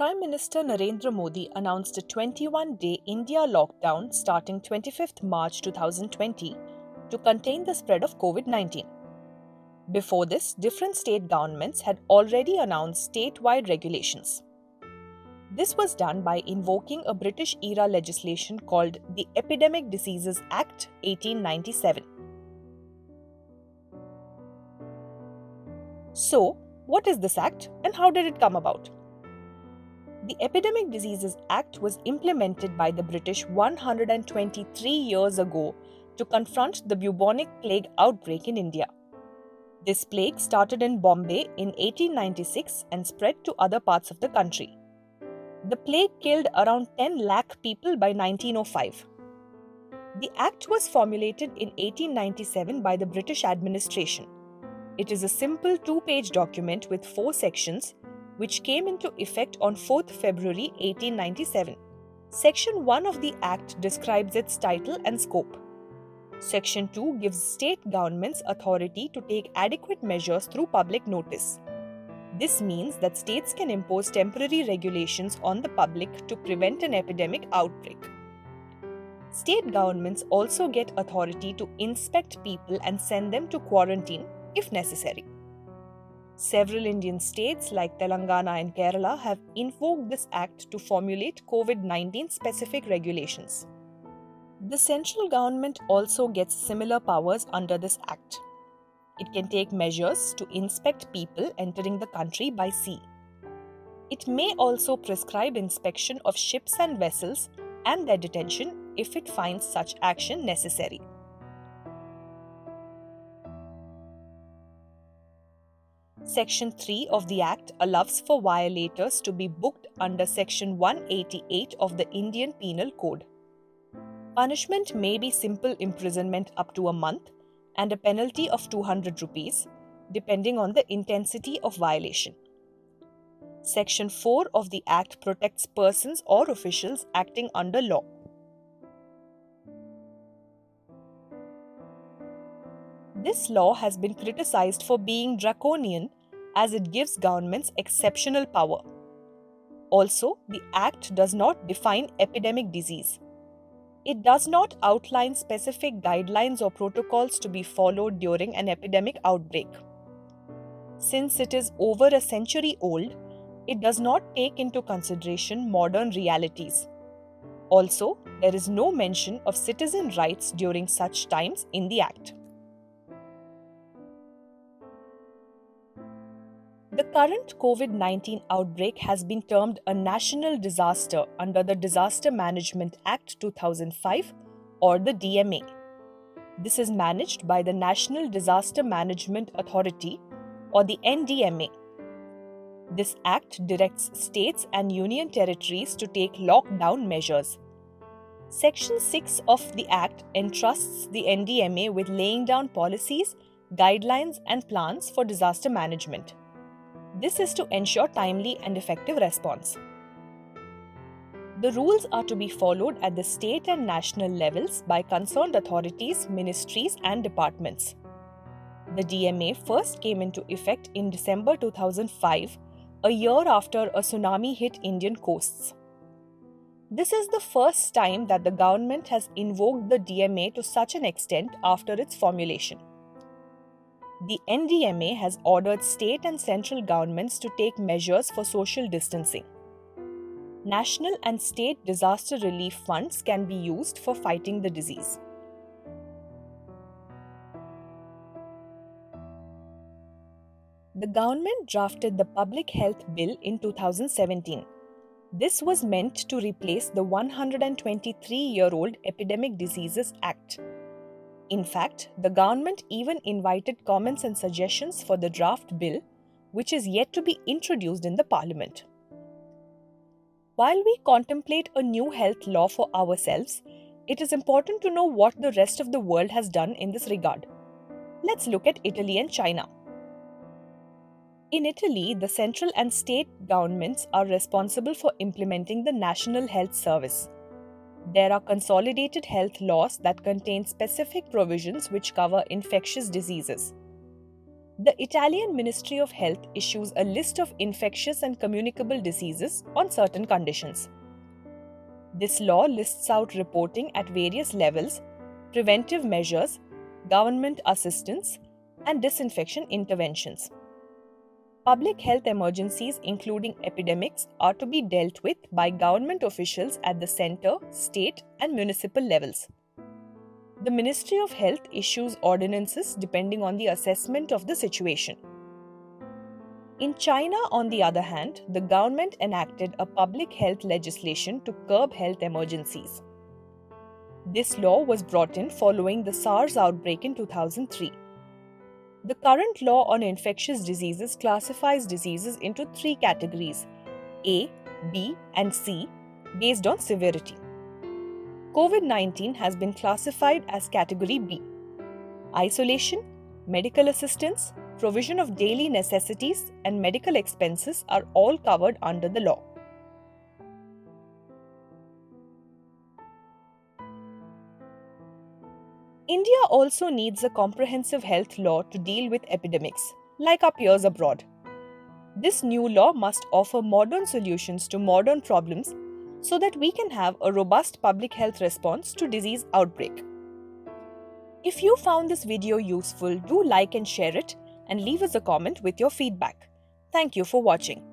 Prime Minister Narendra Modi announced a 21-day India lockdown starting 25th March 2020 to contain the spread of COVID-19. Before this, different state governments had already announced statewide regulations. This was done by invoking a British-era legislation called the Epidemic Diseases Act 1897. So, what is this act and how did it come about? The Epidemic Diseases Act was implemented by the British 123 years ago to confront the bubonic plague outbreak in India. This plague started in Bombay in 1896 and spread to other parts of the country. The plague killed around 10 lakh people by 1905. The Act was formulated in 1897 by the British administration. It is a simple two-page document with 4 sections which came into effect on 4th February 1897. Section 1 of the Act describes its title and scope. Section 2 gives state governments authority to take adequate measures through public notice. This means that states can impose temporary regulations on the public to prevent an epidemic outbreak. State governments also get authority to inspect people and send them to quarantine if necessary. Several Indian states like Telangana and Kerala have invoked this act to formulate COVID-19 specific regulations. The central government also gets similar powers under this act. It can take measures to inspect people entering the country by sea. It may also prescribe inspection of ships and vessels and their detention if it finds such action necessary. Section 3 of the Act allows for violators to be booked under Section 188 of the Indian Penal Code. Punishment may be simple imprisonment up to a month and a penalty of 200 rupees, depending on the intensity of violation. Section 4 of the Act protects persons or officials acting under law. This law has been criticized for being draconian as it gives governments exceptional power. Also, the Act does not define epidemic disease. It does not outline specific guidelines or protocols to be followed during an epidemic outbreak. Since it is over a century old, it does not take into consideration modern realities. Also, there is no mention of citizen rights during such times in the Act. The current COVID-19 outbreak has been termed a national disaster under the Disaster Management Act 2005 or the DMA. This is managed by the National Disaster Management Authority or the NDMA. This act directs states and union territories to take lockdown measures. Section 6 of the Act entrusts the NDMA with laying down policies, guidelines, and plans for disaster management. This is to ensure timely and effective response. The rules are to be followed at the state and national levels by concerned authorities, ministries, and departments. The DMA first came into effect in December 2005, a year after a tsunami hit Indian coasts. This is the first time that the government has invoked the DMA to such an extent after its formulation. The NDMA has ordered state and central governments to take measures for social distancing. National and state disaster relief funds can be used for fighting the disease. The government drafted the Public Health Bill in 2017. This was meant to replace the 123-year-old Epidemic Diseases Act. In fact, the government even invited comments and suggestions for the draft bill, which is yet to be introduced in the Parliament. While we contemplate a new health law for ourselves, it is important to know what the rest of the world has done in this regard. Let's look at Italy and China. In Italy, the central and state governments are responsible for implementing the National Health Service. There are consolidated health laws that contain specific provisions which cover infectious diseases. The Italian Ministry of Health issues a list of infectious and communicable diseases on certain conditions. This law lists out reporting at various levels, preventive measures, government assistance, and disinfection interventions. Public health emergencies, including epidemics, are to be dealt with by government officials at the center, state, and municipal levels. The Ministry of Health issues ordinances depending on the assessment of the situation. In China, on the other hand, the government enacted a public health legislation to curb health emergencies. This law was brought in following the SARS outbreak in 2003. The current law on infectious diseases classifies diseases into three categories: A, B, and C, based on severity. COVID-19 has been classified as Category B. Isolation, medical assistance, provision of daily necessities, and medical expenses are all covered under the law. India also needs a comprehensive health law to deal with epidemics, like our peers abroad. This new law must offer modern solutions to modern problems so that we can have a robust public health response to disease outbreak. If you found this video useful, do like and share it and leave us a comment with your feedback. Thank you for watching.